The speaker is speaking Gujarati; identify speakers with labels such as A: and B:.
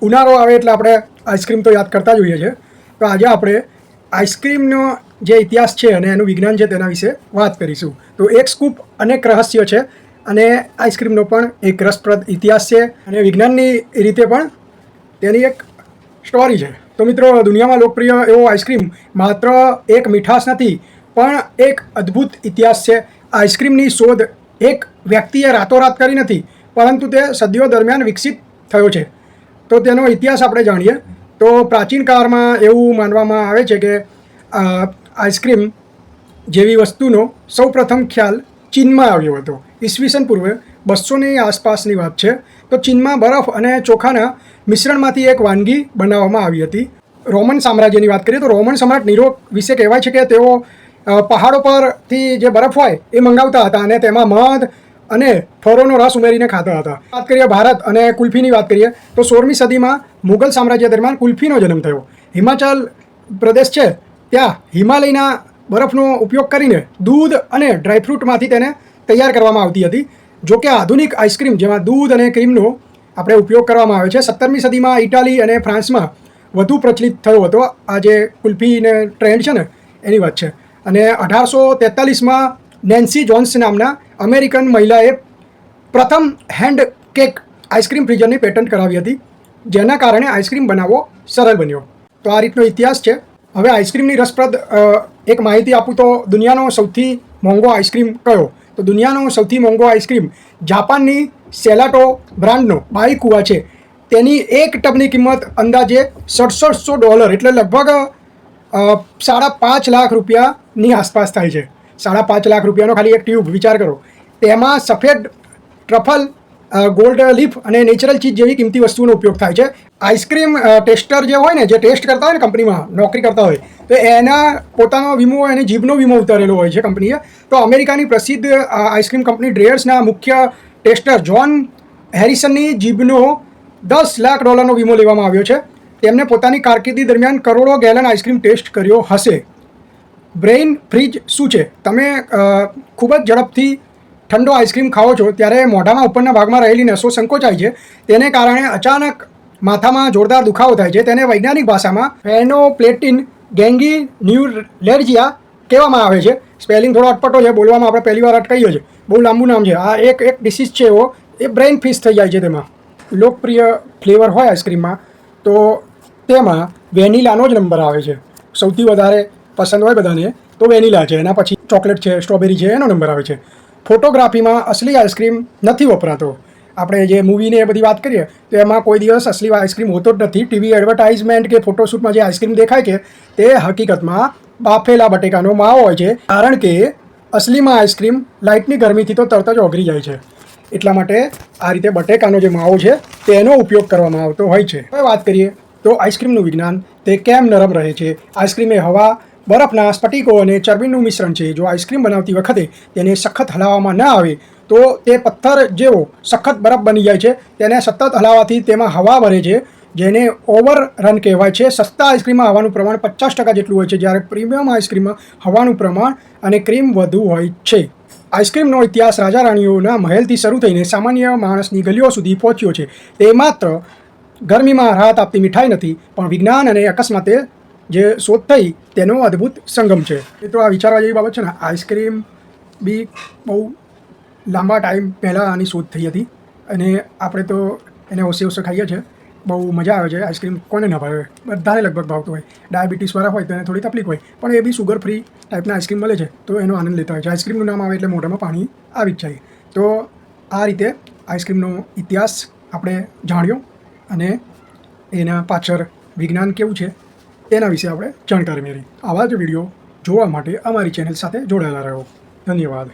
A: ઉનાળો આવે એટલે આપણે આઈસ્ક્રીમ તો યાદ કરતા જ હોઈએ છીએ. તો આજે આપણે આઈસ્ક્રીમનો જે ઇતિહાસ છે અને એનું વિજ્ઞાન છે તેના વિશે વાત કરીશું. તો એક સ્કૂપ અનેક રહસ્ય છે અને આઈસ્ક્રીમનો પણ એક રસપ્રદ ઇતિહાસ છે અને વિજ્ઞાનની રીતે પણ તેની એક સ્ટોરી છે. તો મિત્રો, દુનિયામાં લોકપ્રિય એવો આઈસ્ક્રીમ માત્ર એક મીઠાશ નથી પણ એક અદ્ભુત ઇતિહાસ છે. આઈસ્ક્રીમની શોધ એક વ્યક્તિએ રાતોરાત કરી નથી, પરંતુ તે સદીઓ દરમિયાન વિકસિત થયો છે. તો તેનો ઇતિહાસ આપણે જાણીએ તો પ્રાચીન કાળમાં એવું માનવામાં આવે છે કે આઈસ્ક્રીમ જેવી વસ્તુનો સૌપ્રથમ ખ્યાલ ચીનમાં આવ્યો હતો. ઈસવીસન પૂર્વે 200ની આસપાસની વાત છે. તો ચીનમાં બરફ અને ચોખાના મિશ્રણમાંથી એક વાનગી બનાવવામાં આવી હતી. રોમન સામ્રાજ્યની વાત કરીએ તો રોમન સમ્રાટ નીરો વિશે કહેવાય છે કે તેઓ પહાડો પરથી જે બરફ હોય એ મંગાવતા હતા અને તેમાં મધ અને ફળોનો રસ ઉમેરીને ખાતા હતા. વાત કરીએ ભારત અને કુલ્ફીની વાત કરીએ તો 16મી સદીમાં મુગલ સામ્રાજ્ય દરમિયાન કુલ્ફીનો જન્મ થયો. હિમાચલ પ્રદેશ છે ત્યાં હિમાલયના બરફનો ઉપયોગ કરીને દૂધ અને ડ્રાયફ્રૂટમાંથી તેને તૈયાર કરવામાં આવતી હતી. જો કે આધુનિક આઈસ્ક્રીમ જેમાં દૂધ અને ક્રીમનો આપણે ઉપયોગ કરવામાં આવે છે 17મી સદીમાં ઇટાલી અને ફ્રાન્સમાં વધુ પ્રચલિત થયો હતો. આ જે કુલ્ફીને ટ્રેન્ડ છે ને એની વાત છે. અને 1843માં નેન્સી જોન્સ નામના અમેરિકન મહિલાએ પ્રથમ હેન્ડ કેક આઈસ્ક્રીમ ફ્રીઝરની પેટન્ટ કરાવી હતી, જેના કારણે આઈસ્ક્રીમ બનાવવો સરળ બન્યો. તો આ રીતનો ઇતિહાસ છે. હવે આઈસ્ક્રીમની રસપ્રદ એક માહિતી આપું તો દુનિયાનો સૌથી મોંઘો આઈસ્ક્રીમ કયો? તો દુનિયાનો સૌથી મોંઘો આઈસ્ક્રીમ જાપાનની સેલાટો બ્રાન્ડનો બાઈકુઆ છે. તેની એક ટબની કિંમત અંદાજે $6700 એટલે લગભગ 5.5 લાખ રૂપિયાની આસપાસ થાય છે. 5.5 લાખ રૂપિયાનો ખાલી એક ટ્યુબ વિચાર કરો. તેમાં સફેદ ટ્રફલ, ગોલ્ડ લીફ અને નેચરલ ચીઝ જેવી કિંમતી વસ્તુઓનો ઉપયોગ થાય છે. આઈસ્ક્રીમ ટેસ્ટર જે હોય ને, જે ટેસ્ટ કરતા હોય ને કંપનીમાં નોકરી કરતા હોય, તો એના પોતાનો વીમો અને જીભનો વીમો ઉતારેલો હોય છે કંપનીએ. તો અમેરિકાની પ્રસિદ્ધ આઈસ્ક્રીમ કંપની ડ્રેયર્સના મુખ્ય ટેસ્ટર જ્હોન હેરિસનની જીભનો $10 લાખ વીમો લેવામાં આવ્યો છે. તેમને પોતાની કારકિર્દી દરમિયાન કરોડો ગેલન આઈસ્ક્રીમ ટેસ્ટ કર્યો હશે. બ્રેઇન ફ્રીજ શું છે? તમે ખૂબ જ ઝડપથી ઠંડો આઈસ્ક્રીમ ખાઓ છો ત્યારે મોઢામાં ઉપરના ભાગમાં રહેલી નસો સંકોચાય છે. તેને કારણે અચાનક માથામાં જોરદાર દુખાવો થાય છે. તેને વૈજ્ઞાનિક ભાષામાં ફેનોપ્લેટિન ગેંગીન્યુલેર્જિયા કહેવામાં આવે છે. સ્પેલિંગ થોડો અટપટો છે, બોલવામાં આપણે પહેલી વાર અટકાઈએ છીએ. બહુ લાંબુ નામ છે. આ એક ડિસીઝ છે એવો, એ બ્રેઇન ફ્રીઝ થઈ જાય છે. તેમાં લોકપ્રિય ફ્લેવર હોય આઈસ્ક્રીમમાં તો તેમાં વેનીલાનો જ નંબર આવે છે. સૌથી વધારે પસંદ હોય બધાને તો વેનીલા છે. એના પછી ચોકલેટ છે, સ્ટ્રોબેરી છે, એનો નંબર આવે છે. ફોટોગ્રાફીમાં અસલી આઈસ્ક્રીમ નથી વપરાતો. આપણે જે મૂવીને એ બધી વાત કરીએ તો એમાં કોઈ દિવસ અસલી આઈસ્ક્રીમ હોતો જ નથી. ટીવી એડવર્ટાઇઝમેન્ટ કે ફોટોશૂટમાં જે આઈસ્ક્રીમ દેખાય છે તે હકીકતમાં બાફેલા બટેકાનો માવો હોય છે, કારણ કે અસલીમાં આઈસ્ક્રીમ લાઇટની ગરમીથી તો તરત જ ઓગળી જાય છે. એટલા માટે આ રીતે બટેકાનો જે માવો છે તેનો ઉપયોગ કરવામાં આવતો હોય છે. હવે વાત કરીએ તો આઈસ્ક્રીમનું વિજ્ઞાન, તે કેમ નરમ રહે છે? આઈસ્ક્રીમ એ હવા, બરફના સ્ફટિકો અને ચરબીનું મિશ્રણ છે. જો આઈસ્ક્રીમ બનાવતી વખતે તેને સખત હલાવવામાં ન આવે તો તે પથ્થર જેવો સખત બરફ બની જાય છે. તેને સતત હલાવવાથી તેમાં હવા ભરે છે, જેને ઓવરરન કહેવાય છે. સસ્તા આઈસ્ક્રીમમાં હવાનું પ્રમાણ 50% જેટલું હોય છે, જ્યારે પ્રીમિયમ આઈસ્ક્રીમમાં હવાનું પ્રમાણ અને ક્રીમ વધુ હોય છે. આઈસ્ક્રીમનો ઇતિહાસ રાજા રાણીઓના મહેલથી શરૂ થઈને સામાન્ય માણસની ગલીઓ સુધી પહોંચ્યો છે. તે માત્ર ગરમીમાં રાહત આપતી મીઠાઈ નથી, પણ વિજ્ઞાન અને અકસ્માતે જે શોધ થઈ તેનો અદ્ભુત સંગમ છે. એ તો આ વિચારવા જેવી બાબત છે ને. આઈસ્ક્રીમ બી બહુ લાંબા ટાઈમ પહેલાં આની શોધ થઈ હતી અને આપણે તો એને ઓછે ઓછે ખાઈએ છીએ. બહુ મજા આવે છે. આઈસ્ક્રીમ કોને ન ભાવે? બધાને લગભગ ભાવતું હોય. ડાયાબિટીસવાળા હોય તો એને થોડી તકલીફ હોય, પણ એ બી સુગર ફ્રી ટાઈપના આઈસ્ક્રીમ મળે છે તો એનો આનંદ લેતા હોય છે. આઈસ્ક્રીમનું નામ આવે એટલે મોઢામાં પાણી આવી જ જાય. તો આ રીતે આઈસ્ક્રીમનો ઇતિહાસ આપણે જાણ્યો અને એના પાછળ વિજ્ઞાન કેવું છે તેના વિશે આપણે જાણકારી મેળવી. આવા જ વિડીયો જોવા માટે અમારી ચેનલ સાથે જોડાયેલા રહો. ધન્યવાદ.